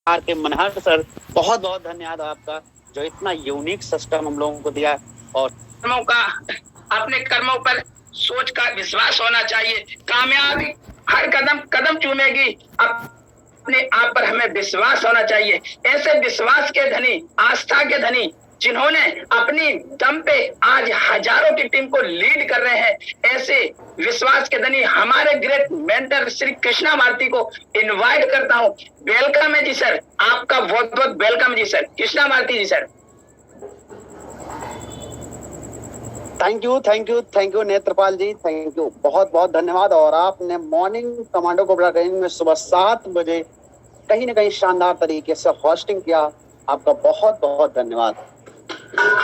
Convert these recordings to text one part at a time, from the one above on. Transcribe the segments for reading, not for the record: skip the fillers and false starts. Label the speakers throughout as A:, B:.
A: Are के Manhar sir, बहुत बहुत धन्यवाद आपका जो इतना यूनिक सिस्टम हम लोगों को दिया। और
B: कर्मों का, अपने कर्मों पर सोच का विश्वास होना चाहिए। कामयाबी हर कदम कदम चूमेगी, अपने आप पर हमें विश्वास होना चाहिए। ऐसे विश्वास के धनी, आस्था के धनी, जिन्होंने अपनी दम पे आज हजारों की टीम को लीड कर रहे हैं, ऐसे विश्वास के धनी हमारे ग्रेट मेंटर श्री कृष्णा भारती को इनवाइट करता हूं। वेलकम है जी सर, आपका बहुत बहुत वेलकम जी sir, Krishna Bharti ji sir.
A: Thank you Netrapal ji, thank you, बहुत बहुत धन्यवाद। और आपने मॉर्निंग कमांडो कोबरा ट्रेनिंग में सुबह 7 बजे कहीं ना कहीं शानदार तरीके से होस्टिंग किया, आपका बहुत बहुत धन्यवाद।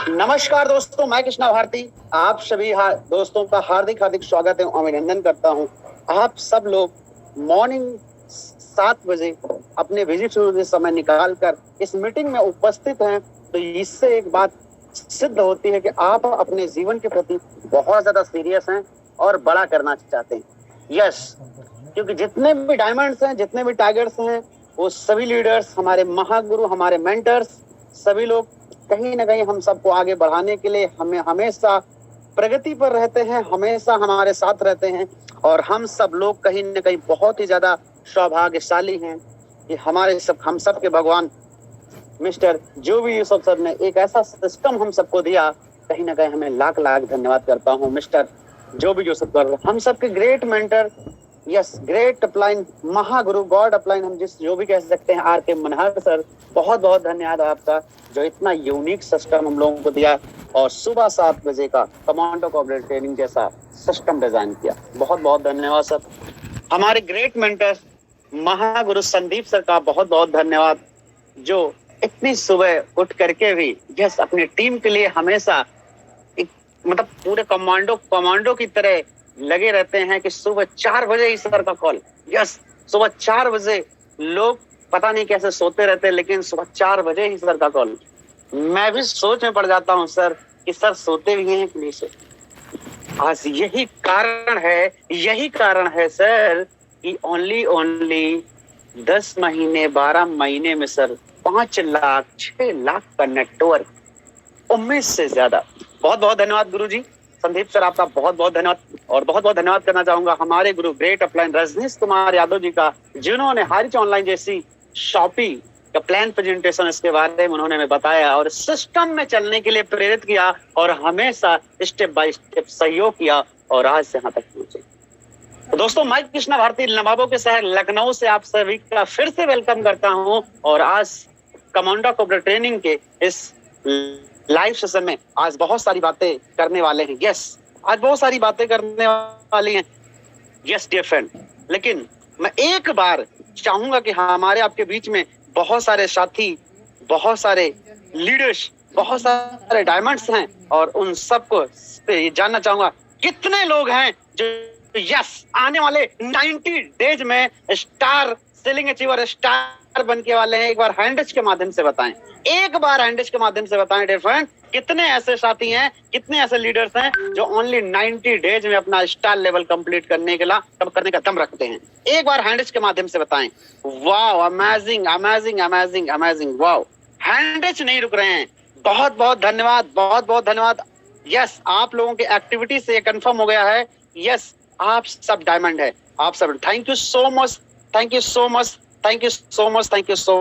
A: नमस्कार दोस्तों, मैं कृष्णा भारती आप सभी दोस्तों का हार्दिक हार्दिक स्वागत है, अभिनंदन करता हूं। आप सब लोग मॉर्निंग 7 बजे अपने बिजी शेड्यूल से समय निकालकर इस मीटिंग में उपस्थित हैं, तो इससे एक बात सिद्ध होती है कि आप अपने जीवन के प्रति बहुत ज्यादा सीरियस हैं और बड़ा करना चाहते हैं। यस, क्योंकि जितने भी डायमंड्स हैं, जितने भी टाइगर्स हैं, वो सभी लीडर्स, हमारे महागुरु, हमारे मेंटर्स, सभी लोग कहीं ना कहीं हम सबको आगे बढ़ाने के लिए हमें हमेशा प्रगति पर रहते हैं, हमेशा हमारे साथ रहते हैं। और हम सब लोग कहीं ना कहीं बहुत ही ज्यादा सौभाग्यशाली हैं कि हम सब के भगवान मिस्टर जो भी यूसुफ सर ने एक ऐसा सिस्टम हम सबको दिया, कहीं ना कहीं हमें लाख लाख धन्यवाद करता हूँ मिस्टर जो भी यूसुफ सर, हम सबके great mentor, yes great upline, महागुरु, गॉड अपलाइन, हम जो भी कह सकते हैं, आर के मनहर सर, बहुत बहुत धन्यवाद आपका जो इतना यूनिक सिस्टम हम लोगों को दिया और सुबह 7 बजे का कमांडो कोऑपरेटिव ट्रेनिंग जैसा सिस्टम डिजाइन किया, बहुत बहुत धन्यवाद सर। हमारे great mentor Mahaguru Sandeep sir का बहुत बहुत धन्यवाद जो इतनी सुबह उठ करके भी यस अपनी टीम के लिए हमेशा मतलब पूरे कमांडो की तरह लगे रहते हैं कि सुबह 4 बजे ही सर का कॉल, यस सुबह 4 बजे लोग पता नहीं कैसे सोते रहते हैं, लेकिन सुबह 4 बजे ही सर का कॉल। मैं भी सोच में पड़ जाता हूँ सर कि सर सोते भी हैं कि नहीं सोते। आज यही कारण है सर कि ओनली 10 महीने 12 महीने में सर 5 लाख 6 लाख का नेटवर्क, 19 से ज्यादा। बहुत बहुत धन्यवाद गुरु जी संदीप सर, आपका बहुत बहुत धन्यवाद। और बहुत बहुत धन्यवाद करना चाहूंगा हमारे गुरु ग्रेट अपलाइन रजनीश कुमार यादव जी का, जिन्होंने हारिच ऑनलाइन जैसी शॉपी का प्लान प्रेजेंटेशन इसके बारे में उन्होंने हमें बताया और सिस्टम में चलने के लिए प्रेरित किया और हमेशा स्टेप बाय स्टेप सहयोग किया और आज से यहाँ तक पहुंचे। तो दोस्तों, मैं कृष्णा भारती नवाबों के शहर लखनऊ से आप सभी का फिर से वेलकम करता हूं। और आज कमांडो कोऑपरेटिव ट्रेनिंग के इस लाइव सेशन में आज बहुत सारी बातें करने वाले हैं। यस, आज बहुत सारी बातें करने वाली हैं, यस डियर फ्रेंड। लेकिन मैं एक बार चाहूंगा कि हमारे आपके बीच में बहुत सारे साथी, बहुत सारे लीडर्स, बहुत सारे डायमंड्स हैं और उन सबको जानना चाहूंगा कितने लोग हैं जो यस आने वाले 90 डेज में स्टार सेलिंग अचीवर, स्टार बन के वाले हैं। एक बार हैंडज के माध्यम से बताएं, एक बार हैंडज के माध्यम से बताएं डियर फ्रेंड, कितने ऐसे साथी हैं, कितने ऐसे लीडर्स हैं जो ओनली 90 डेज में अपना स्टार लेवल कंप्लीट करने का दम रखते हैं। एक बार हैंडज के माध्यम से बताएं। Wow, amazing amazing amazing amazing, wow, hands नहीं रुक रहे हैं। बहुत बहुत धन्यवाद, बहुत बहुत धन्यवाद। यस, आप लोगों की एक्टिविटी से कंफर्म हो गया है, यस आप सब डायमंड है, आप सब। Thank you so much, thank you so much, thank you so much, thank you so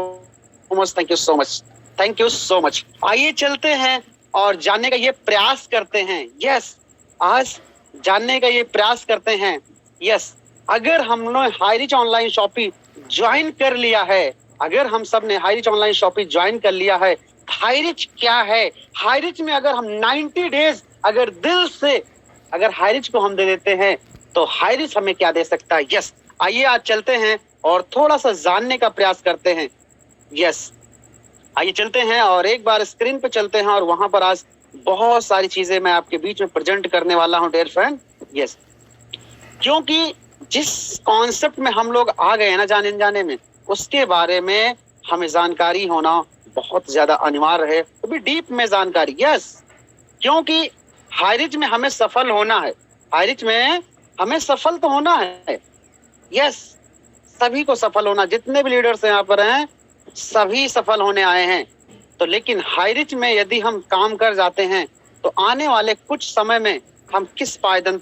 A: much, thank you so much, thank you so much. आइए चलते हैं और जानने का ये प्रयास करते हैं। यस, आज जानने का ये प्रयास करते हैं। यस, अगर हमने हाईरिच ऑनलाइन शॉपिंग ज्वाइन कर लिया है, अगर हम सब ने हाईरिच ऑनलाइन शॉपिंग ज्वाइन कर लिया है, हाईरिच क्या है, हाईरिच में अगर हम 90 डेज अगर दिल से अगर हाईरिच को हम दे देते हैं तो हाईरिच हमें क्या दे सकता है। यस, आइए आज चलते हैं और थोड़ा सा जानने का प्रयास करते हैं। यस, आइए चलते हैं और एक बार स्क्रीन पे चलते हैं और वहां पर आज बहुत सारी चीजें मैं आपके बीच में प्रेजेंट करने वाला हूं डियर फ्रेंड। यस, क्योंकि जिस कॉन्सेप्ट में हम लोग आ गए ना जाने जाने में, उसके बारे में हमें जानकारी होना बहुत ज्यादा अनिवार्य है, तो भी डीप में जानकारी। यस, क्योंकि हाईरिच में हमें सफल होना है, हाईरिच में हमें सफल तो होना है। यस, सभी को सफल होना, जितने भी लीडर्स यहाँ पर हैं सभी सफल होने आए हैं। तो लेकिन हाईरिच में यदि हम काम कर जाते हैं तो आने वाले कुछ समय में हम किस पायदान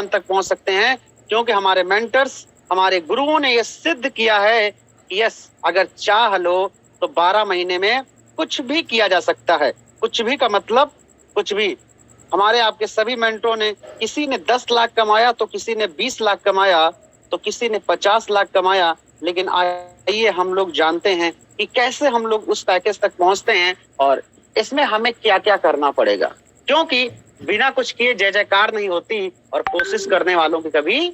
A: तक पहुंच सकते हैं, क्योंकि हमारे मेंटर्स, हमारे गुरुओं ने यह सिद्ध किया है कि यस, अगर चाह लो तो 12 महीने में कुछ भी किया जा सकता है। कुछ भी का मतलब कुछ भी। हमारे आपके सभी मेंटरों ने, किसी ने 10 लाख कमाया तो किसी ने 20 लाख कमाया तो किसी ने 50 लाख कमाया, लेकिन आइए हम लोग जानते हैं कि कैसे हम लोग उस पैकेज तक पहुंचते हैं और इसमें हमें क्या क्या करना पड़ेगा, क्योंकि बिना कुछ किए जय जयकार नहीं होती और कोशिश करने वालों की कभी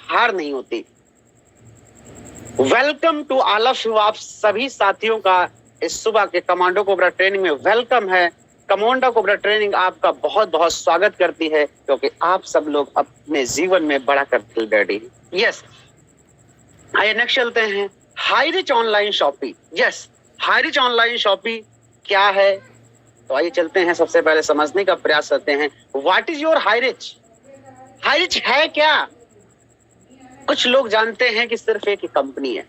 A: हार नहीं होती। Welcome to all of you, आप सभी साथियों का इस सुबह के कमांडो कोबरा ट्रेनिंग में वेलकम है। कमांडो कोबरा ट्रेनिंग आपका बहुत बहुत स्वागत करती है, क्योंकि आप सब लोग अपने जीवन में बड़ा करते रेडी। यस, आइए नेक्स्ट चलते हैं। Highrich online shopping. Yes, Highrich online shopping क्या है, तो आइए चलते हैं, सबसे पहले समझने का प्रयास करते हैं। What is your Highrich? Highrich है क्या? कुछ लोग जानते हैं कि सिर्फ एक ही कंपनी है,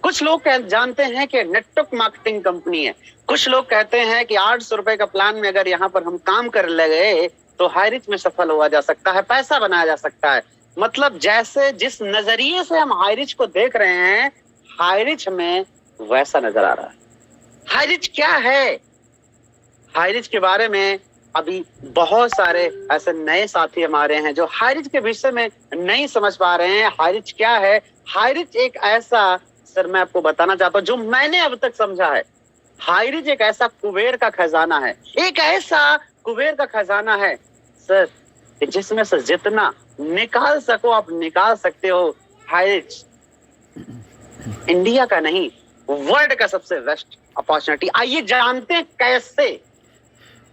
A: कुछ लोग जानते हैं कि नेटवर्क मार्केटिंग कंपनी है, कुछ लोग कहते हैं कि 800 रुपए का प्लान में अगर यहाँ पर हम काम कर लगे तो हाईरिच में सफल हुआ जा सकता है, पैसा बनाया जा सकता है। मतलब जैसे जिस नजरिए से हम हाईरिच को देख रहे हैं, हाईरिच में वैसा नजर आ रहा है। हाईरिच क्या है? हाईरिच के बारे में अभी बहुत सारे ऐसे नए साथी हमारे हैं जो हाईरिच के विषय में नहीं समझ पा रहे हैं। हाईरिच क्या है? हाईरिच एक ऐसा, सर मैं आपको बताना चाहता हूँ जो मैंने अब तक समझा है, हाईरिच एक ऐसा कुबेर का खजाना है, एक ऐसा कुबेर का खजाना है सर, जिसमें से जितना निकाल सको आप निकाल सकते हो। हाईरिच इंडिया का नहीं, वर्ल्ड का सबसे बेस्ट अपॉर्चुनिटी। आइए जानते हैं कैसे।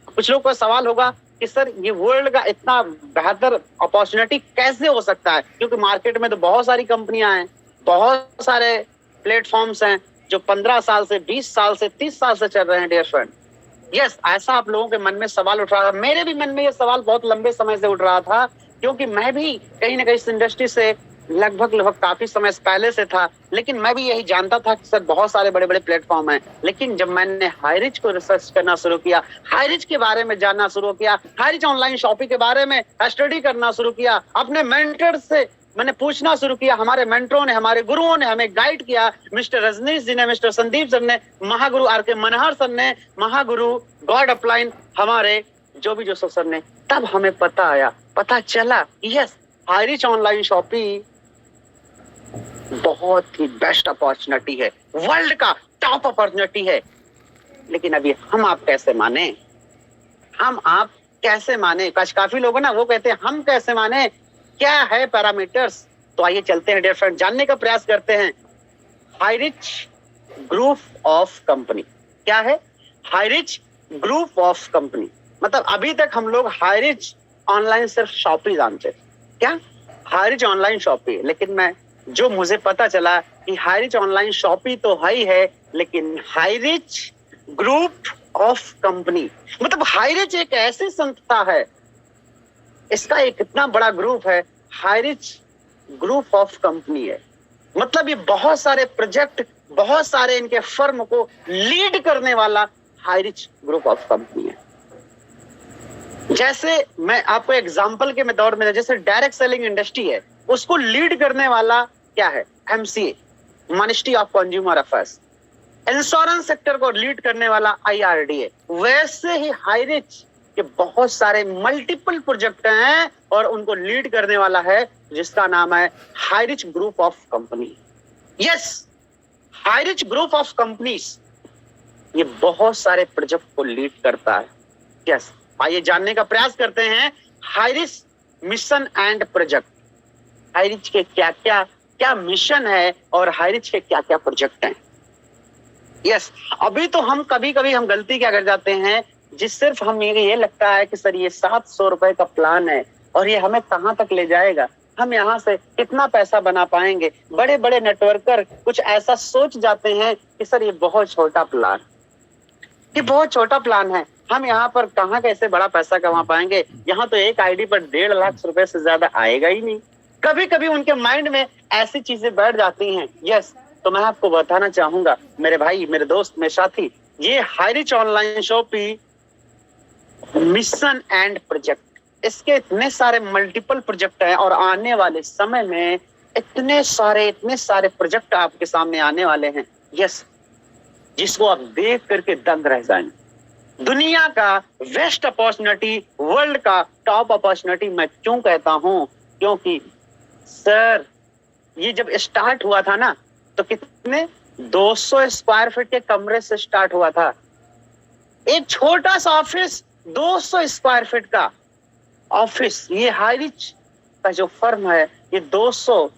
A: कुछ लोगों का सवाल होगा कि सर ये वर्ल्ड का इतना बेहतर अपॉर्चुनिटी कैसे हो सकता है, क्योंकि मार्केट में तो बहुत सारी कंपनियां हैं, बहुत सारे प्लेटफॉर्म्स हैं जो 15 साल से 20 साल से 30 साल से चल रहे हैं। डियर फ्रेंड, यस, ऐसा आप लोगों के मन में सवाल उठ रहा था, मेरे भी मन में ये सवाल बहुत लंबे समय से उठ रहा था, क्योंकि मैं भी कहीं ना कहीं इस इंडस्ट्री से लगभग काफी समय पहले से था, लेकिन मैं भी यही जानता था कि सर बहुत सारे बड़े बड़े प्लेटफॉर्म हैं। लेकिन जब मैंने हाईरिच को रिसर्च करना शुरू किया, हाईरिच के बारे में जानना शुरू किया, हाईरिच ऑनलाइन शॉपिंग के बारे में स्टडी करना शुरू किया, अपने मेंटर से मैंने पूछना शुरू किया, हमारे मेंटरों ने, हमारे गुरुओं ने हमें गाइड किया, मिस्टर रजनीश जी ने, मिस्टर संदीप सर ने, महागुरु आर के मनहर सर ने, महागुरु गॉड अपलाइन हमारे जो सर ने, तब हमें पता चला यस, हाईरिच ऑनलाइन शॉपिंग बहुत ही बेस्ट अपॉर्चुनिटी है, वर्ल्ड का टॉप अपॉर्चुनिटी है। लेकिन अभी हम आप कैसे माने? काफी लोग ना वो कहते हैं हम कैसे माने, क्या है पैरामीटर्स? तो आइए चलते हैं डियर फ्रेंड, जानने का प्रयास करते हैं। हाईरिच ग्रुप ऑफ कंपनी क्या है? हाईरिच ग्रुप ऑफ कंपनी मतलब अभी तक हम लोग हाईरिच ऑनलाइन सिर्फ शॉपिंग जानते, क्या हाईरिच ऑनलाइन शॉपिंग, लेकिन मुझे पता चला कि हाईरिच ऑनलाइन शॉपिंग तो है ही है, लेकिन हाईरिच ग्रुप ऑफ कंपनी मतलब हाईरिच एक ऐसी संस्था है, इसका एक इतना बड़ा ग्रुप है, हाईरिच ग्रुप ऑफ कंपनी है। मतलब ये बहुत सारे प्रोजेक्ट, बहुत सारे इनके फर्म को लीड करने वाला हाईरिच ग्रुप ऑफ कंपनी है। जैसे मैं आपको एग्जांपल के में दौर में, जैसे डायरेक्ट सेलिंग इंडस्ट्री है, उसको लीड करने वाला क्या है? MCA, ministry of consumer affairs. Insurance sector को लीड करने वाला IRDA। वैसे ही हाईरिच के बहुत सारे मल्टीपल प्रोजेक्ट हैं और उनको लीड करने वाला है जिसका नाम है Highrich group of company. Yes, Highrich group of companies ये बहुत सारे प्रोजेक्ट को लीड करता है। यस, आइए जानने का प्रयास करते हैं Highrich mission and project. Highrich के क्या मिशन है और हाईरिच के क्या प्रोजेक्ट हैं। यस, अभी तो हम कभी हम गलती क्या कर जाते हैं, सिर्फ हम ये लगता है कि सर ये 700 रुपए का प्लान है और ये हमें कहां तक ले जाएगा, हम यहाँ से कितना पैसा बना पाएंगे। बड़े बड़े नेटवर्कर कुछ ऐसा सोच जाते हैं कि सर ये बहुत छोटा प्लान, ये बहुत छोटा प्लान है, हम यहाँ पर कहाँ कैसे बड़ा पैसा कमा पाएंगे, यहाँ तो एक आईडी पर 1.5 लाख रुपए से ज्यादा आएगा ही नहीं। कभी उनके माइंड में ऐसी चीजें बैठ जाती हैं। यस, तो मैं आपको बताना चाहूंगा मेरे भाई, मेरे दोस्त, मेरे साथी, ये Highrich online shopping mission and project, इसके इतने सारे मल्टीपल प्रोजेक्ट हैं और आने वाले समय में इतने सारे प्रोजेक्ट आपके सामने आने वाले हैं, यस, जिसको आप देख करके दंग रह जाएंगे। दुनिया का बेस्ट अपॉर्चुनिटी, वर्ल्ड का टॉप अपॉर्चुनिटी मैं क्यों कहता हूं? क्योंकि सर ये जब स्टार्ट हुआ था ना, तो कितने 200 स्क्वायर फीट के कमरे से स्टार्ट हुआ था। एक छोटा सा ऑफिस, 200 स्क्वायर फीट का ऑफिस, ये हाईरिच का जो फर्म है, ये 200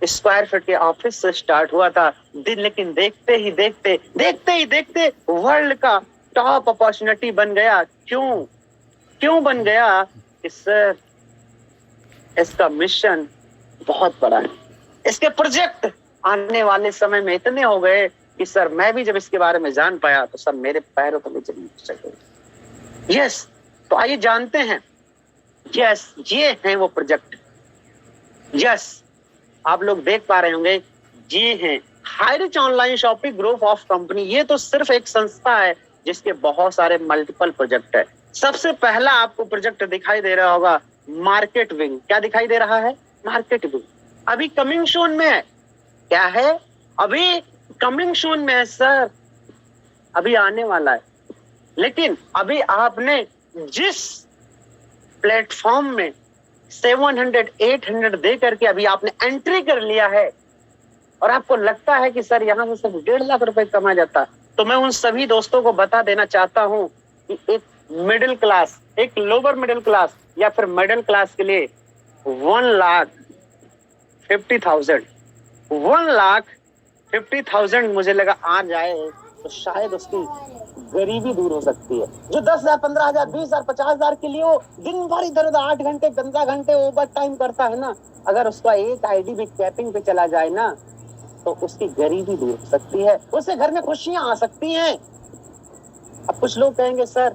A: स्क्वायर फीट के ऑफिस से स्टार्ट हुआ था। लेकिन देखते ही देखते वर्ल्ड का टॉप अपॉर्चुनिटी बन गया। क्यों बन गया? कि सर इसका मिशन बहुत बड़ा है, इसके प्रोजेक्ट आने वाले समय में इतने हो गए कि सर मैं भी जब इसके बारे में जान पाया तो सर मेरे पैरों तले जमीन खिसक गई। यस, तो आइए जानते हैं। यस, ये हैं वो प्रोजेक्ट। यस, आप लोग देख पा रहे होंगे, ये हैं Highrich online shopping group of company. ये तो सिर्फ एक संस्था है जिसके बहुत सारे मल्टीपल प्रोजेक्ट है। सबसे पहला आपको प्रोजेक्ट दिखाई दे रहा होगा मार्केट विंग। क्या दिखाई दे रहा है? मार्केट विंग अभी कमिंग सून में है। क्या है? अभी कमिंग सून में है सर, अभी आने वाला है। लेकिन अभी आपने जिस प्लेटफॉर्म में 700-800 दे करके अभी आपने एंट्री कर लिया है और आपको लगता है कि सर यहाँ से सिर्फ 1.5 लाख रुपए कमा जाता है, तो मैं उन सभी दोस्तों को बता देना चाहता हूँ कि एक मिडिल क्लास, एक लोअर मिडिल क्लास या फिर मिडिल क्लास के लिए 1,50,000 मुझे लगा आ जाए तो शायद उसकी गरीबी दूर हो सकती है। जो 10,000, 15,000, 20,000, 50,000 के लिए वो दिन भर इधर उधर 8 घंटे 15 घंटे ओवर टाइम करता है ना, अगर उसका एक आईडी भी कैपिंग पे चला जाए ना तो उसकी गरीबी दूर हो सकती है, उसके घर में खुशियां आ सकती हैं। अब कुछ लोग कहेंगे सर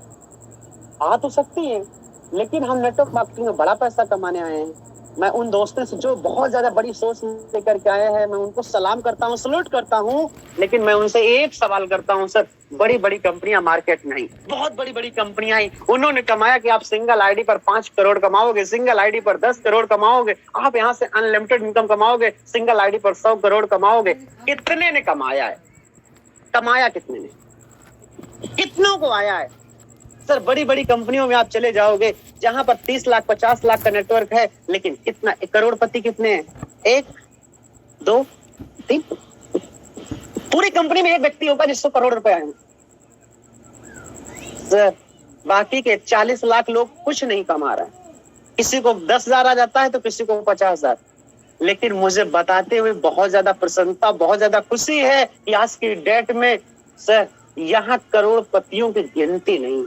A: आ तो सकती हैं, लेकिन हम नेटवर्क मार्केटिंग में बड़ा पैसा कमाने आए हैं। मैं उन दोस्तों से जो बहुत ज्यादा बड़ी सोच लेकर के आए हैं, मैं उनको सलाम करता हूँ, सल्यूट करता हूँ, लेकिन मैं उनसे एक सवाल करता हूँ सर, बड़ी बड़ी कंपनियां मार्केट में आई, बहुत बड़ी बड़ी कंपनियां आई, उन्होंने कमाया कि आप सिंगल आईडी पर 5 करोड़ कमाओगे, सिंगल आईडी पर 10 करोड़ कमाओगे, आप यहाँ से अनलिमिटेड इनकम कमाओगे, सिंगल आईडी पर 100 करोड़ कमाओगे। कितने ने कमाया है? कमाया कितने ने? कितनों को आया है? सर बड़ी बड़ी कंपनियों में आप चले जाओगे जहां पर 30 लाख 50 लाख का नेटवर्क है, लेकिन कितना करोड़पति कितने हैं? 1 2 3। पूरी कंपनी में एक व्यक्ति होगा जिसको करोड़ रुपए आएंगे। सर बाकी के 40 लाख लोग कुछ नहीं कमा रहे हैं। किसी को 10,000 आ जाता है तो किसी को 50,000। लेकिन मुझे बताते हुए बहुत ज्यादा प्रसन्नता, बहुत ज्यादा खुशी है कि आज की डेट में सर यहाँ करोड़पतियों की गिनती नहीं,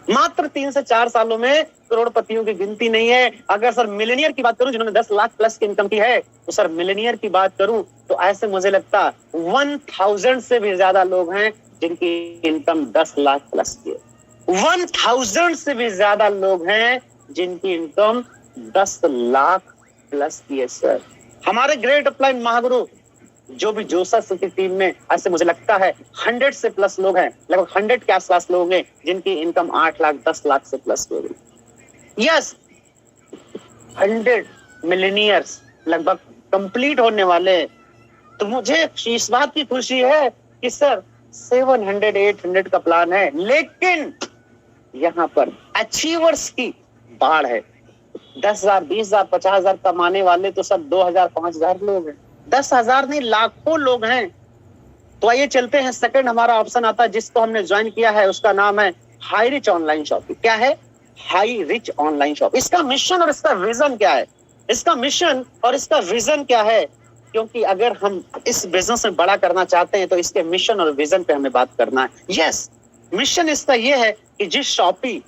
A: मात्र 3 से 4 सालों में करोड़पतियों की गिनती नहीं है। अगर सर मिलेनियर की बात करूं जिन्होंने 10 लाख प्लस की इनकम की है, तो सर मिलेनियर की बात करूं तो ऐसे मुझे लगता 1000 से भी ज्यादा लोग हैं जिनकी इनकम 10 लाख प्लस की है। 1000 से भी ज्यादा लोग हैं जिनकी इनकम 10 लाख प्लस की है। सर हमारे ग्रेट अपलाइन महागुरु जो भी जोशस की टीम में ऐसे मुझे लगता है 100 से प्लस लोग हैं, लगभग 100 के आसपास लोग हैं जिनकी इनकम 8 लाख 10 लाख से प्लस हो गई। यस, 100 मिलेनियर्स लगभग कंप्लीट होने वाले। तो मुझे इस बात की खुशी है कि सर 700-800 का प्लान है, लेकिन यहाँ पर अचीवर्स की बाढ़ है। 10,000 20,000 50,000 कमाने वाले तो सब 2,000 5,000 लोग हैं, 10,000 नहीं लाखों लोग हैं। तो आइए चलते हैं, सेकंड हमारा ऑप्शन आता है जिसको हमने ज्वाइन किया है, उसका नाम है हाई रिच ऑनलाइन शॉपिंग। क्या है? High rich online shopping. इसका मिशन और इसका विजन क्या है? इसका मिशन और इसका विजन क्या है? क्योंकि अगर हम इस बिजनेस में बड़ा करना चाहते हैं तो इसके मिशन और विजन पे हमें बात करना है। यस, मिशन इसका ये है कि जिस शॉपी,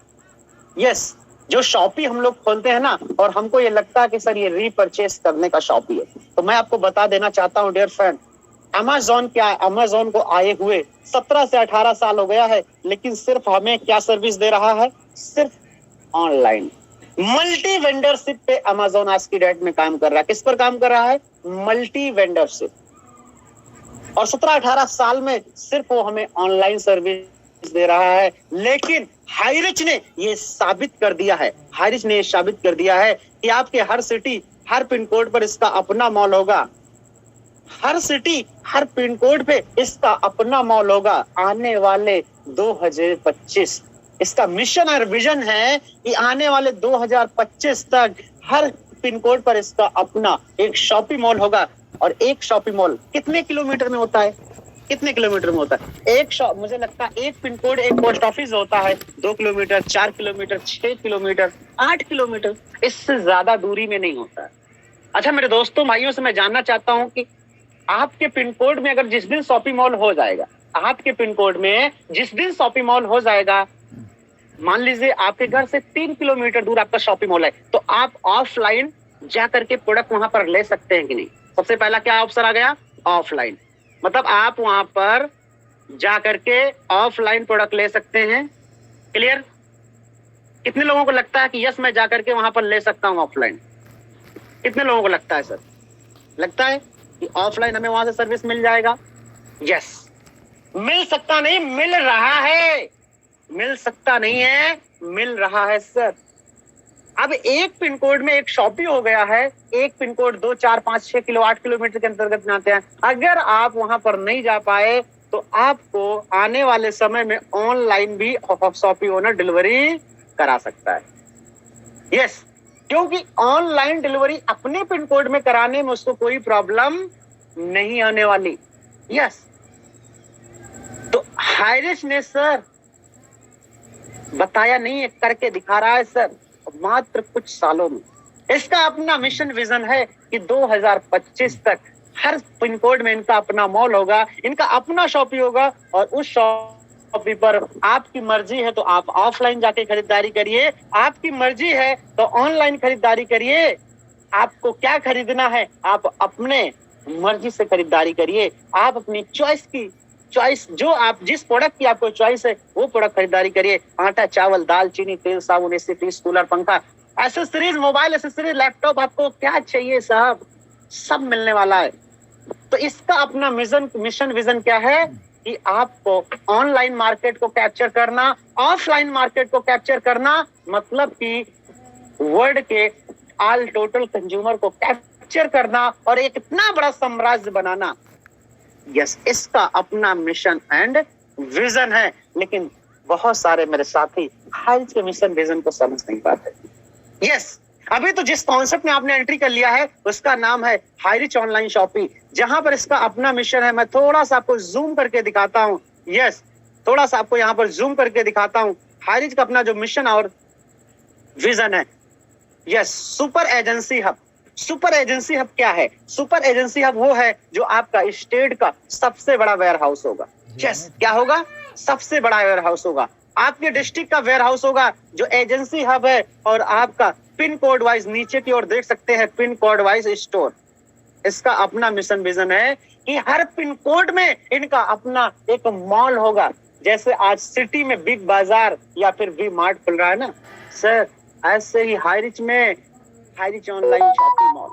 A: यस, जो शॉपी हम लोग खोलते हैं ना और हमको ये लगता है कि सर ये रीपरचेस करने का शॉपी है, तो मैं आपको बता देना चाहता हूं डियर फ्रेंड, अमेज़न क्या है? अमेज़न को आए हुए 17 से 18 साल हो गया है, लेकिन सिर्फ हमें क्या सर्विस दे रहा है? सिर्फ ऑनलाइन मल्टी वेंडरशिप पे अमेज़न आज की डेट में काम कर रहा है। किस पर काम कर रहा है? मल्टी वेंडरशिप। और 17-18 साल में सिर्फ वो हमें ऑनलाइन सर्विस दे रहा है। लेकिन हाईरिच ने ये साबित कर दिया है, हाईरिच ने ये साबित कर दिया है कि आपके हर सिटी, हर पिन कोड पर इसका अपना मॉल होगा। हर सिटी, हर पिन कोड पे इसका अपना मॉल होगा। आने वाले 2025 इसका मिशन और विजन है कि आने वाले 2025 तक हर पिन कोड पर इसका अपना एक शॉपिंग मॉल होगा। और एक शॉपिंग मॉल कितने किलोमीटर में होता है? कितने किलोमीटर में होता है? एक शॉप, मुझे लगता है एक पिन कोड, एक पोस्ट ऑफिस होता है 2 किलोमीटर, 4 किलोमीटर, 6 किलोमीटर, 8 किलोमीटर, इससे ज्यादा दूरी में नहीं होता है। अच्छा मेरे दोस्तों, भाइयों से मैं जानना चाहता हूं कि आपके पिन कोड में अगर जिस दिन शॉपिंग मॉल हो जाएगा, आपके पिन कोड में जिस दिन शॉपिंग मॉल हो जाएगा, मान लीजिए आपके घर से 3 किलोमीटर दूर आपका शॉपिंग मॉल है, तो आप ऑफलाइन जा करके प्रोडक्ट वहां पर ले सकते हैं कि नहीं? सबसे पहला क्या ऑप्शन आ गया? ऑफलाइन। मतलब आप वहां पर जा करके ऑफलाइन प्रोडक्ट ले सकते हैं। क्लियर? कितने लोगों को लगता है कि यस मैं जा करके वहां पर ले सकता हूं ऑफलाइन? कितने लोगों को लगता है सर? लगता है कि ऑफलाइन हमें वहां से सर्विस मिल जाएगा? यस। मिल सकता नहीं, मिल रहा है। मिल सकता नहीं है, मिल रहा है सर। अब एक पिन कोड में एक शॉपिंग हो गया है, एक पिन कोड 2, 4, 5, 6 किलो 8 किलोमीटर के अंतर्गत में आते हैं। अगर आप वहां पर नहीं जा पाए तो आपको आने वाले समय में ऑनलाइन भी शॉपिंग ओनर डिलीवरी करा सकता है। यस, क्योंकि ऑनलाइन डिलीवरी अपने पिन कोड में कराने में उसको कोई प्रॉब्लम नहीं आने वाली। यस, तो हाईरिच ने सर बताया नहीं है, करके दिखा रहा है सर मात्र कुछ सालों में। इसका अपना मिशन विजन है कि 2025 तक हर पिन कोड में इनका अपना मॉल होगा, इनका अपना शॉपिंग होगा। और उस शॉपिंग पर आपकी मर्जी है तो आप ऑफलाइन जाके खरीदारी करिए, आपकी मर्जी है तो ऑनलाइन खरीदारी करिए। आपको क्या खरीदना है आप अपने मर्जी से खरीदारी करिए। आप अपनी चॉइस जो आप जिस प्रोडक्ट की आपको चॉइस है वो प्रोडक्ट खरीदारी करिए। आटा, चावल, दाल, चीनी, तेल, साबुन, एसी, फ्रिज, कूलर, पंखा, एसेसरीज, मोबाइल एसेसरीज, लैपटॉप, आपको क्या चाहिए साहब, सब मिलने वाला है। तो इसका अपना मिशन विजन क्या है कि आपको ऑनलाइन मार्केट को कैप्चर करना, ऑफलाइन मार्केट को कैप्चर करना, मतलब कि वर्ल्ड के ऑल टोटल कंज्यूमर को कैप्चर करना और एक इतना बड़ा साम्राज्य बनाना। यस, इसका अपना मिशन एंड विजन है। लेकिन बहुत सारे मेरे साथी हाईरिच के मिशन विजन को समझ नहीं पाते। यस, अभी तो जिस कॉन्सेप्ट में आपने एंट्री कर लिया है उसका नाम है हाईरिच ऑनलाइन शॉपिंग, जहां पर इसका अपना मिशन है। मैं थोड़ा सा आपको जूम करके दिखाता हूं। यस, थोड़ा सा आपको यहां पर जूम करके दिखाता हूं। हाईरिच का अपना जो मिशन और विजन है, yes, super agency hub. Super agency hub क्या है? सुपर एजेंसी हब वो है जो आपका स्टेट का सबसे बड़ा वेयर हाउस होगा। यस, क्या होगा? सबसे बड़ा वेयर हाउस होगा, आपके डिस्ट्रिक्ट का वेयर हाउस होगा जो एजेंसी हब है। और आपका पिन कोड वाइज नीचे की ओर देख सकते हैं, पिन कोड वाइज स्टोर। इसका अपना मिशन विजन है कि हर पिन कोड में इनका अपना एक मॉल होगा। जैसे आज सिटी में बिग बाजार या फिर वी मार्ट खुल रहा है ना सर, ऐसे ही हाईरिच में Highrich online shopping mall,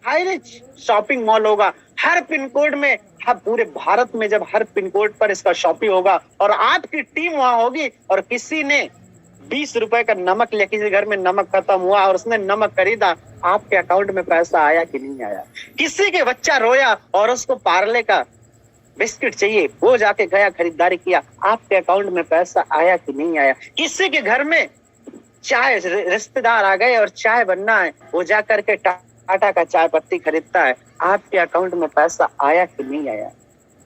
A: Highrich shopping mall होगा हर पिन कोड में। हर पूरे भारत में जब हर पिन कोड पर इसका शॉपिंग होगा और आपकी टीम वहां होगी, और किसी ने 20 रुपए का नमक लिया, किसी घर में नमक खत्म हुआ और उसने नमक खरीदा, आपके अकाउंट में पैसा आया कि नहीं आया? किसी के बच्चा रोया और उसको पार्ले का बिस्किट चाहिए, वो जाके गया खरीदारी किया, आपके अकाउंट में पैसा आया कि नहीं आया? किसी के घर में चाय, रिश्तेदार आ गए और चाय बनना है, वो जा करके टाटा का चाय पत्ती खरीदता है, आपके अकाउंट में पैसा आया कि नहीं आया?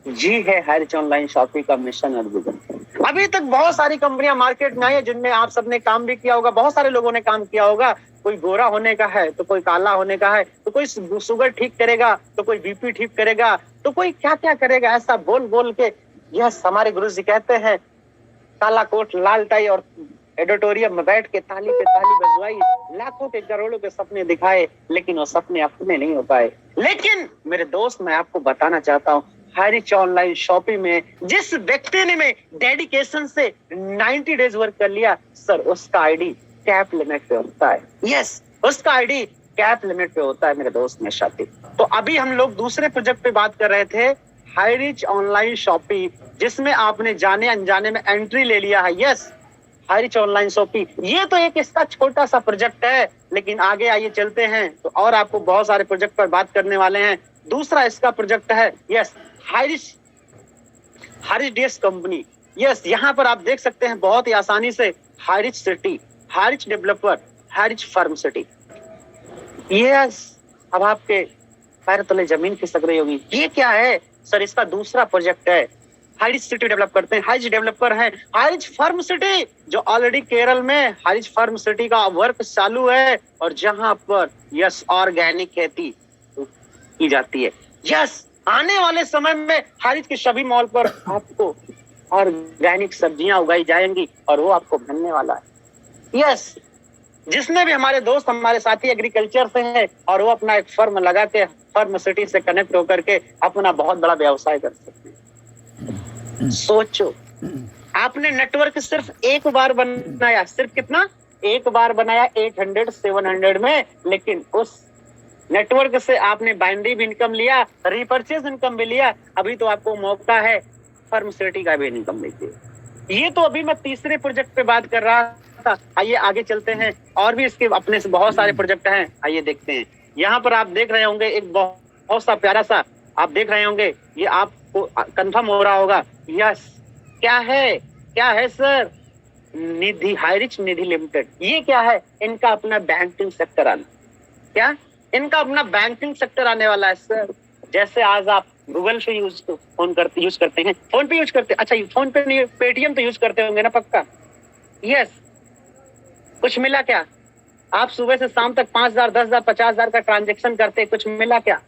A: जी है हाईरिच ऑनलाइन शॉपिंग का मिशन और विजन। अभी तक बहुत सारी कंपनियां मार्केट में आई है जिनमें आप सबने काम भी किया होगा, बहुत सारे लोगों ने काम किया होगा। कोई गोरा होने का है तो कोई काला होने का है, तो कोई शुगर ठीक करेगा, तो कोई बीपी ठीक करेगा, तो कोई क्या क्या करेगा, ऐसा बोल बोल के। यस, हमारे गुरु जी कहते हैं काला कोट लाल टाई और एडिटोरियम में बैठ के ताली पे ताली बजवाई, लाखों के करोड़ों के सपने दिखाए, लेकिन वो सपने अपने नहीं हो पाए। लेकिन मेरे दोस्त, मैं आपको बताना चाहता हूँ, हाईरिच ऑनलाइन शॉपिंग में जिस व्यक्ति ने में डेडिकेशन से 90 डेज वर्क कर लिया सर, उसका आईडी कैप लिमिट पे होता है। यस, उसका आईडी कैप लिमिट पे होता है मेरे दोस्त मेरे साथी। तो अभी हम लोग दूसरे प्रोजेक्ट पे बात कर रहे थे, हाई रिच ऑनलाइन शॉपिंग, जिसमें आपने जाने अनजाने में एंट्री ले लिया है। Yes, high rich online shopping, ये तो एक इसका छोटा सा प्रोजेक्ट है, लेकिन आगे आइए चलते हैं तो और आपको बहुत सारे प्रोजेक्ट पर बात करने वाले हैं। दूसरा इसका प्रोजेक्ट है yes high rich DS company. Yes, यहाँ पर आप देख सकते हैं बहुत ही आसानी से high rich city, high rich developer, high rich farm city. Yes, अब आपके पैर तले जमीन खिसक रही होगी, ये क्या है सर? इसका दूसरा प्रोजेक्ट है। हाई रिच सिटी डेवलप करते हैं, हाई रिच डेवलपर हैं, हाई रिच फार्म सिटी, जो ऑलरेडी केरल में हाई रिच फार्म सिटी का वर्क चालू है और जहां पर यस ऑर्गेनिक खेती की जाती है। यस, आने वाले समय में हाई रिच के सभी मॉल पर आपको ऑर्गेनिक सब्जियां उगाई जाएंगी और वो आपको मिलने वाला है। यस, जिसमें भी हमारे दोस्त, हमारे साथी एग्रीकल्चर से हैं और वो अपना एक फर्म लगा के फार्म सिटी से कनेक्ट होकर के अपना बहुत बड़ा व्यवसाय कर सकते हैं। सोचो, आपने नेटवर्क सिर्फ एक बार बनाया, सिर्फ कितना? एक बार बनाया 800 700 में, लेकिन उस नेटवर्क से आपने बाइनरी भी इनकम लिया, रिपर्चेज इनकम भी लिया, अभी तो आपको मौका है फार्म सिटी का भी इनकम लीजिए। ये तो अभी मैं तीसरे प्रोजेक्ट पे बात कर रहा था। आइए आगे चलते हैं, और भी इसके अपने से बहुत सारे प्रोजेक्ट हैं, आइए देखते हैं। यहाँ पर आप देख रहे होंगे एक बहुत सा प्यारा सा, आप देख रहे होंगे, ये आपको कंफर्म हो रहा होगा। यस, क्या है सर? निधि, हाई रिच निधि लिमिटेड। ये क्या है? इनका अपना बैंकिंग सेक्टर आना। क्या? इनका अपना बैंकिंग सेक्टर आने वाला है सर। जैसे आज आप गूगल पे यूज करते हैं, फोन पे यूज करते हैं, अच्छा फोन पे नहीं, पेटीएम तो यूज करते होंगे ना पक्का। यस, कुछ मिला क्या? आप सुबह से शाम तक 5,000 10,000 50,000 का ट्रांजेक्शन करते, कुछ मिला क्या?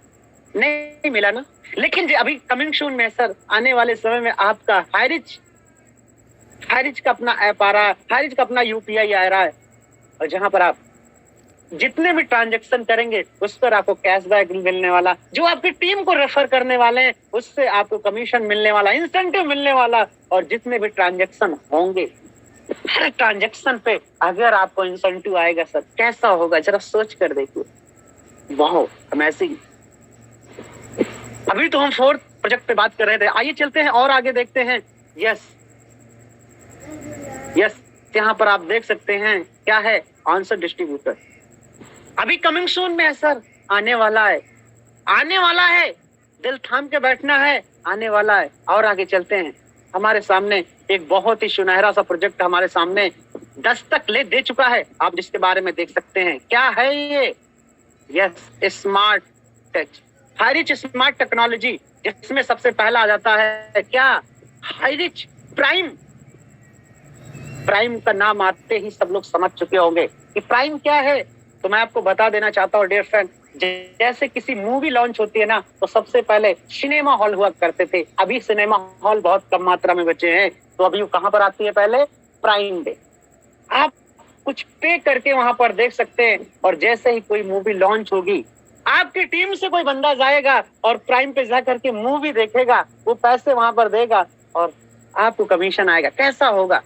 A: नहीं मिला ना। लेकिन अभी कमिंग सून में सर, आने वाले समय में आपका हाई रिच का अपना ऐप आ रहा है, हाई रिच का अपना यूपीआई आ रहा है, और जहां पर आप जितने भी ट्रांजेक्शन करेंगे उस पर आपको कैशबैक मिलने वाला, जो आपकी टीम को रेफर करने वाले हैं उससे आपको कमीशन मिलने वाला, इंसेंटिव मिलने वाला, और जितने भी ट्रांजेक्शन होंगे हर ट्रांजेक्शन पे अगर आपको इंसेंटिव आएगा सर, कैसा होगा जरा सोच कर देखिए। वाह, अमेजिंग। अभी तो हम फोर्थ प्रोजेक्ट पे बात कर रहे थे, आइए चलते हैं और आगे देखते हैं। यस, यहाँ पर आप देख सकते हैं क्या है? Answer distributor. अभी कमिंग सून में है सर, आने वाला है, दिल थाम के बैठना है, आने वाला है। और आगे चलते हैं, हमारे सामने एक बहुत ही सुनहरा सा प्रोजेक्ट हमारे सामने दस्तक ले दे चुका है, आप जिसके बारे में देख सकते हैं। क्या है ये? Yes, smart touch, high rich smart technology, जिसमें सबसे पहला आ जाता है क्या? High rich prime. प्राइम का नाम आते ही सब लोग समझ चुके होंगे कि प्राइम क्या है। तो मैं आपको बता देना चाहता हूँ डियर फ्रेंड, जैसे किसी मूवी लॉन्च होती है ना, तो सबसे पहले सिनेमा हॉल हुआ करते थे, अभी सिनेमा हॉल बहुत कम मात्रा में बचे हैं, तो अभी कहाँ पर आती है? पहले प्राइम डे। आप कुछ पे करके वहां पर देख सकते हैं, और जैसे ही कोई मूवी लॉन्च होगी, आपकी टीम से कोई बंदा जाएगा और प्राइम पे जा करके मूवी देखेगा, वो पैसे वहां पर देगा और आपको कमीशन आएगा। कैसा होगा?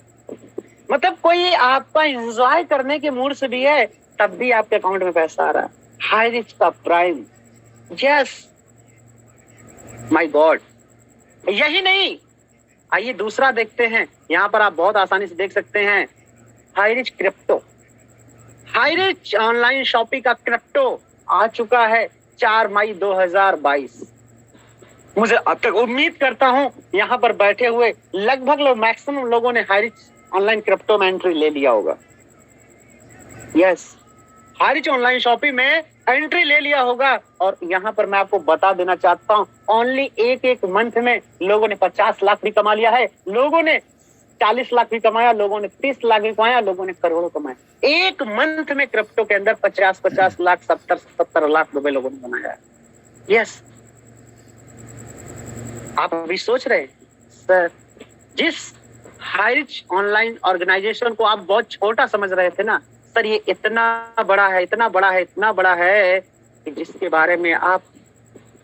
A: मतलब कोई आपका एंजॉय करने के मूड से भी है, तब भी आपके अकाउंट में पैसा आ रहा है। हाई रिच का प्राइम। Yes, my God. यही नहीं, आइए दूसरा देखते हैं। यहाँ पर आप बहुत आसानी से देख सकते हैं high rich crypto. High rich online shopping का क्रिप्टो आ चुका है 4 मई 2022। मुझे अब तक उम्मीद करता हूं यहाँ पर बैठे हुए लगभग मैक्सिमम लोगों ने हाई रिच ऑनलाइन क्रिप्टो में एंट्री ले लिया होगा। Yes, high rich online shopping में एंट्री ले लिया होगा, और यहाँ पर मैं आपको बता देना चाहता हूँ, ओनली एक मंथ में लोगों ने 50 लाख भी कमा लिया है, लोगों ने 40 लाख भी कमाया, लोगों ने 30 लाख भी कमाया, लोगों ने करोड़ों कमाया। एक मंथ में क्रिप्टो के अंदर 50 लाख 70 लाख रुपए लोगों ने बनाया है। यस, आप अभी सोच रहे हैं सर, जिस हाई रिच ऑनलाइन ऑर्गेनाइजेशन को आप बहुत छोटा समझ रहे थे ना सर, ये इतना बड़ा है कि जिसके बारे में आप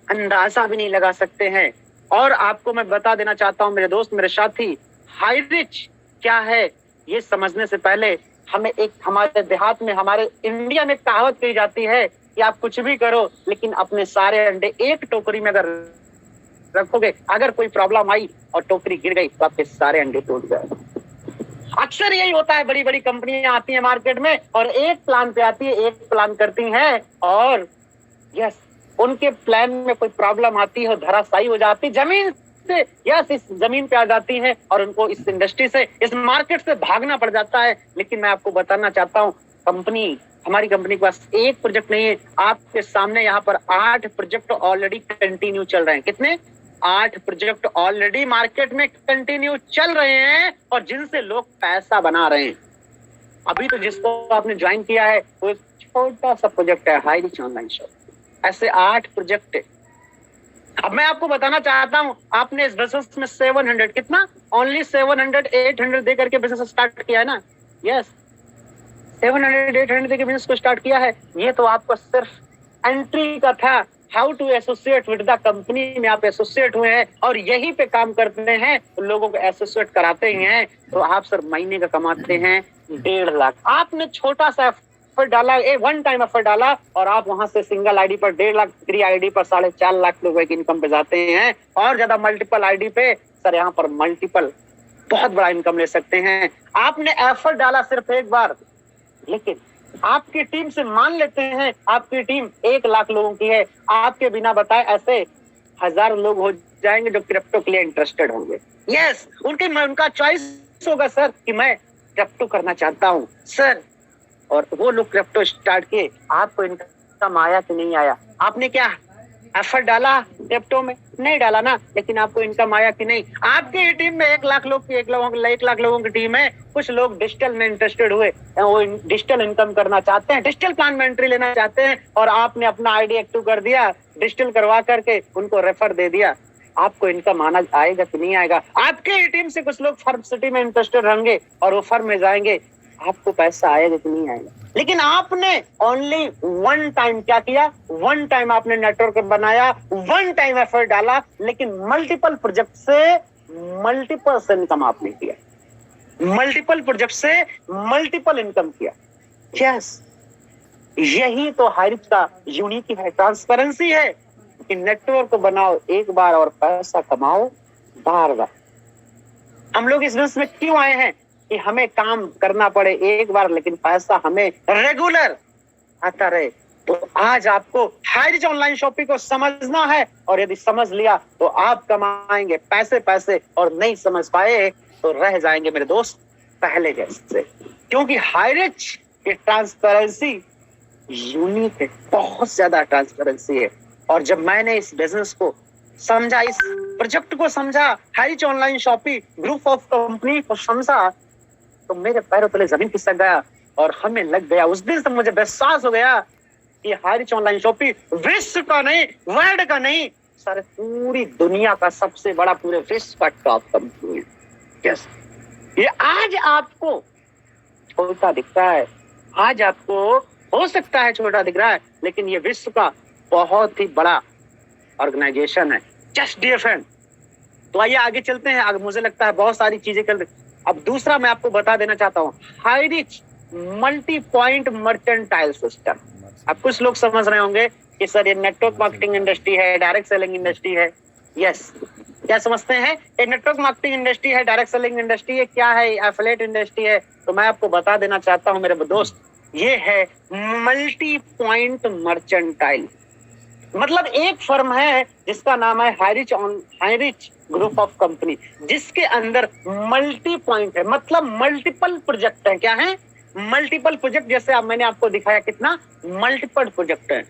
A: अंदाजा भी नहीं लगा सकते हैं। और आपको मैं बता देना चाहता हूं मेरे दोस्त, मेरे साथी, हाई रिच क्या है ये समझने से पहले हमें हमारे देहात में, हमारे इंडिया में कहावत कही जाती है कि आप कुछ भी करो लेकिन अपने सारे अंडे एक टोकरी में अगर रखोगे, अगर कोई प्रॉब्लम आई और टोकरी गिर गई तो आपके सारे अंडे टूट गए। अक्सर यही होता है, बड़ी बड़ी कंपनियां आती हैं मार्केट में और एक प्लान पे आती है, एक प्लान करती हैं और यस उनके प्लान में कोई प्रॉब्लम आती है, धराशायी हो जाती, जमीन से यस इस जमीन पे आ जाती है और उनको इस इंडस्ट्री से, इस मार्केट से भागना पड़ जाता है। लेकिन मैं आपको बताना चाहता हूँ, हमारी कंपनी के पास एक प्रोजेक्ट नहीं है, आपके सामने यहाँ पर 8 प्रोजेक्ट ऑलरेडी कंटिन्यू चल रहे हैं। कितने? 8 प्रोजेक्ट ऑलरेडी मार्केट में कंटिन्यू चल रहे हैं और जिनसे लोग पैसा बना रहे हैं। अभी तो जिसको आपने ज्वाइन किया है वो एक छोटा सा प्रोजेक्ट है, हाई रिच ऑनलाइन शॉप। ऐसे 8 प्रोजेक्ट है। अब मैं आपको बताना चाहता हूं, आपने इस बिजनेस में 700 कितना, ओनली 700 800 दे करके बिजनेस स्टार्ट किया है ना। यस 700 800 दे के बिजनेस को स्टार्ट किया है। ये तो आपको सिर्फ एंट्री का था, how to associate with the company में आप एसोसिएट हुए हैं और यहीं पे काम करते हैं, लोगों को एसोसिएट कराते हैं, तो आप सर महीने का कमाते हैं 1.5 लाख। आपने छोटा सा एफर्ट डाला, वन टाइम एफर्ट डाला और आप वहां से सिंगल आईडी पर 1.5 लाख, 3 आईडी पर 4.5 लाख रुपए की इनकम पे जाते हैं और ज्यादा मल्टीपल आईडी पे सर यहाँ पर मल्टीपल बहुत बड़ा इनकम ले सकते हैं। आपने एफर्ट डाला सिर्फ एक बार, लेकिन आपकी टीम से मान लेते हैं आपकी टीम 1 लाख लोगों की है, आपके बिना बताए ऐसे 1000 लोग हो जाएंगे जो क्रिप्टो के लिए इंटरेस्टेड होंगे। यस उनका चॉइस होगा सर कि मैं क्रिप्टो करना चाहता हूँ सर, और वो लोग क्रिप्टो स्टार्ट किए। आपको इनकम आया कि नहीं आया? आपने क्या एफर्ट डाला क्रिप्टो में? नहीं डाला ना, लेकिन आपको इनकम आया कि नहीं? आपकी टीम में 1 लाख लोग की 1 लाख लोगों की टीम है, कुछ लोग डिजिटल में इंटरेस्टेड हुए, वो डिजिटल इनकम करना चाहते हैं, डिजिटल प्लान में एंट्री लेना चाहते हैं और आपने अपना आईडी एक्टिव कर दिया, डिजिटल करवा करके उनको रेफर दे दिया। आपको इनकम आना आएगा कि नहीं आएगा? आपके टीम से कुछ लोग फर्म सिटी में इंटरेस्टेड रहेंगे और वो फर्म में जाएंगे, आपको पैसा आएगा कि नहीं आएगा? लेकिन आपने ओनली 1 टाइम क्या किया? 1 टाइम आपने नेटवर्क बनाया, 1 टाइम एफर्ट डाला, लेकिन मल्टीपल प्रोजेक्ट से मल्टीपल इनकम आपने किया, मल्टीपल प्रोजेक्ट से मल्टीपल इनकम किया। यस यही तो हाइरिच का यूनिक है, ट्रांसपेरेंसी है कि नेटवर्क बनाओ एक बार और पैसा कमाओ बार बार। हम लोग इस बिजनेस में क्यों आए हैं कि हमें काम करना पड़े एक बार, लेकिन पैसा हमें रेगुलर आता रहे। तो आज आपको हाइरिच ऑनलाइन शॉपिंग को समझना है और यदि समझ लिया तो आप कमाएंगे पैसे पैसे, और नहीं समझ पाए तो रह जाएंगे मेरे दोस्त पहले जैसे, क्योंकि हाइरिच की ट्रांसपेरेंसी यूनिक है, बहुत ज्यादा ट्रांसपेरेंसी है। और जब मैंने इस बिजनेस को समझा, इस प्रोजेक्ट को समझा, Hirich online shopping group of company को समझा, तो मेरे पैरों तले जमीन खिसक गया और हमें लग गया, उस दिन से मुझे विश्वास हो गया कि हाइरिच ऑनलाइन शॉपिंग विश्व का नहीं, वर्ल्ड का नहीं, सारे पूरी दुनिया का सबसे बड़ा, पूरे विश्व का टॉप कंपनी है। यस ये आज आपको छोटा दिखता है, आज आपको हो सकता है छोटा दिख रहा है, लेकिन ये विश्व का बहुत ही बड़ा ऑर्गेनाइजेशन है, जस्ट डीएफएन। तो आइए आगे चलते हैं। आगे मुझे लगता है बहुत सारी चीजें कर। अब दूसरा मैं आपको बता देना चाहता हूँ, हाइरिच मल्टी पॉइंट मर्चेंटाइल सिस्टम। अब कुछ लोग समझ रहे होंगे कि सर ये नेटवर्क मार्केटिंग इंडस्ट्री है, डायरेक्ट सेलिंग इंडस्ट्री है। यस क्या समझते हैं? ये नेटवर्क मार्केटिंग इंडस्ट्री है, डायरेक्ट सेलिंग इंडस्ट्री है, क्या है? एफिलिएट इंडस्ट्री है। तो मैं आपको बता देना चाहता हूँ मेरे दोस्त, ये है मल्टी पॉइंट मर्चेंटाइल। मतलब एक फर्म है जिसका नाम है हाइरिच ग्रुप ऑफ कंपनी, जिसके अंदर मल्टी पॉइंट है, मतलब मल्टीपल प्रोजेक्ट है। क्या है? Multiple project. जैसे अब मैंने आपको दिखाया कितना मल्टीपल प्रोजेक्ट है।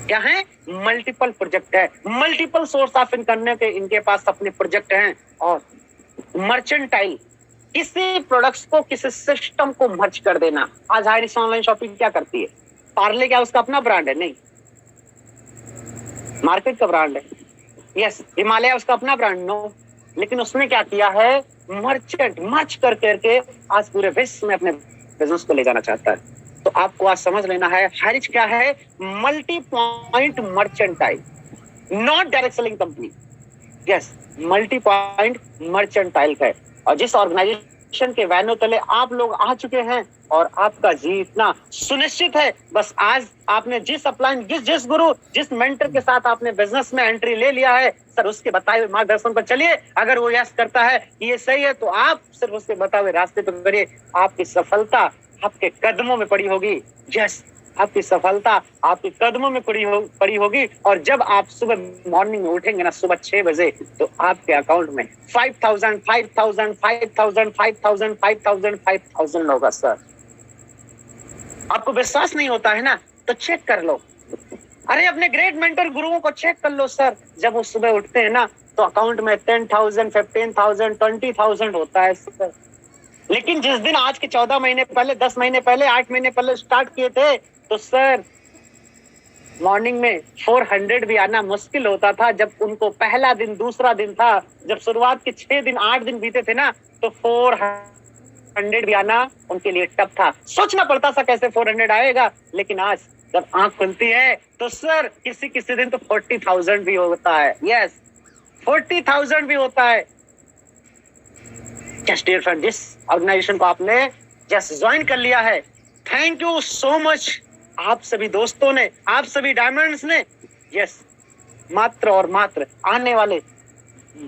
A: क्या है? मल्टीपल प्रोजेक्ट है, मल्टीपल सोर्स ऑफ इनकम के इनके पास अपने प्रोजेक्ट हैं। और मर्चेंटाइल, किसी प्रोडक्ट्स को किसी सिस्टम को मर्ज कर देना। आज हाइरिच ऑनलाइन शॉपिंग क्या करती है? पार्ले क्या उसका अपना ब्रांड है? नहीं, मार्केट का ब्रांड है। यस हिमालय उसका अपना ब्रांड? नो। लेकिन उसने क्या किया है? मर्च कर करके आज पूरे विश्व में अपने बिजनेस को ले जाना चाहता है। तो आपको आज समझ लेना है हाइरिच क्या है? Multi point mercantile, not direct selling company. Yes multi point mercantile है। और जिस ऑर्गेनाइजेशन इलेक्शन के बैनर तले आप लोग आ चुके हैं और आपका जीतना सुनिश्चित है। बस आज आपने जिस अपलाइन, जिस गुरु, जिस मेंटर के साथ आपने बिजनेस में एंट्री ले लिया है सर, उसके बताए हुए मार्गदर्शन पर चलिए। अगर वो यस करता है कि ये सही है तो आप सिर्फ उसके बताए हुए रास्ते पर करिए। आपकी सफलता आपके कदमों में पड़ी होगी। यस, आपकी सफलता आपके कदमों में पड़ी होगी। और जब आप सुबह मॉर्निंग में उठेंगे ना, सुबह 6 बजे, तो आपके अकाउंट में 5,000 5,000 5,000 5,000 5,000 5,000 होगा सर। आपको विश्वास नहीं होता है ना, तो चेक कर लो। अरे अपने ग्रेट मेंटर गुरुओं को चेक कर लो सर। जब वो सुबह उठते हैं ना, तो अकाउंट में 10,000 15,000 20,000 होता है सर। लेकिन जिस दिन आज के 14 महीने पहले, 10 महीने पहले, 8 महीने पहले स्टार्ट किए थे, तो सर मॉर्निंग में 400 भी आना मुश्किल होता था। जब उनको पहला दिन, दूसरा दिन था, जब शुरुआत के 6 दिन 8 दिन बीते थे ना, तो 400 भी आना उनके लिए टफ था। सोचना पड़ता था कैसे 400 आएगा। लेकिन आज जब आंख खुलती है तो सर किसी दिन तो 40,000 भी होता है। यस, 40,000 भी होता है। जस्ट डियर फ्रेंड, जिस ऑर्गेनाइजेशन को आपने जस्ट ज्वाइन कर लिया है, थैंक यू सो मच। आप सभी दोस्तों ने, आप सभी डायमंड्स ने, यस, मात्र और मात्र आने वाले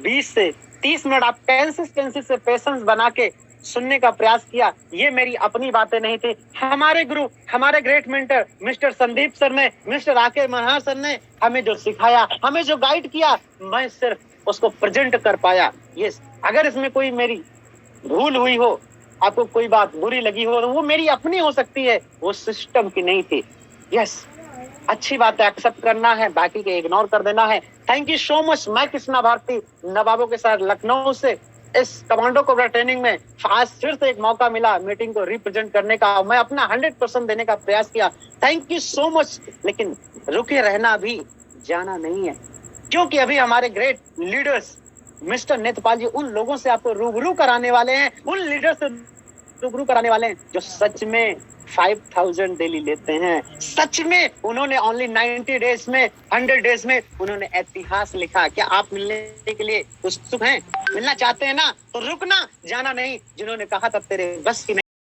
A: 20 से 30 मिनट आप कंसिस्टेंसी से पेशेंस बना के सुनने का प्रयास किया। ये मेरी अपनी बातें नहीं थी। हमारे गुरु, हमारे great mentor mister Sandeep sir ने, मिस्टर आके महार सर ने हमें जो सिखाया, हमें जो गाइड किया, मैं सिर्फ उसको प्रेजेंट कर पाया। यस, अगर इसमें कोई मेरी भूल हुई हो, आपको कोई बात बुरी लगी हो, तो वो मेरी अपनी हो सकती है, वो सिस्टम की नहीं थी। यस, अच्छी बात है, एक्सेप्ट करना है, बाकी के इग्नोर कर देना है। Thank you so much. मैं कृष्णा भारती नवाबों के साथ लखनऊ से इस कमांडो कोबरा ट्रेनिंग में आज फिर से एक मौका मिला मीटिंग को रिप्रेजेंट करने का। मैं अपना 100% देने का प्रयास किया। Thank you so much. लेकिन रुके रहना भी जाना नहीं है, क्योंकि अभी हमारे ग्रेट लीडर्स मिस्टर नेत्रपाल जी उन लोगों से आपको रूबरू कराने वाले हैं, उन लीडर से रूबरू कराने वाले हैं जो सच में 5,000 डेली लेते हैं। सच में उन्होंने ओनली 90 डेज में, 100 डेज में उन्होंने इतिहास लिखा। क्या आप मिलने के लिए उत्सुक हैं? मिलना चाहते हैं ना, तो रुकना जाना नहीं। जिन्होंने कहा था तेरे बस की नहीं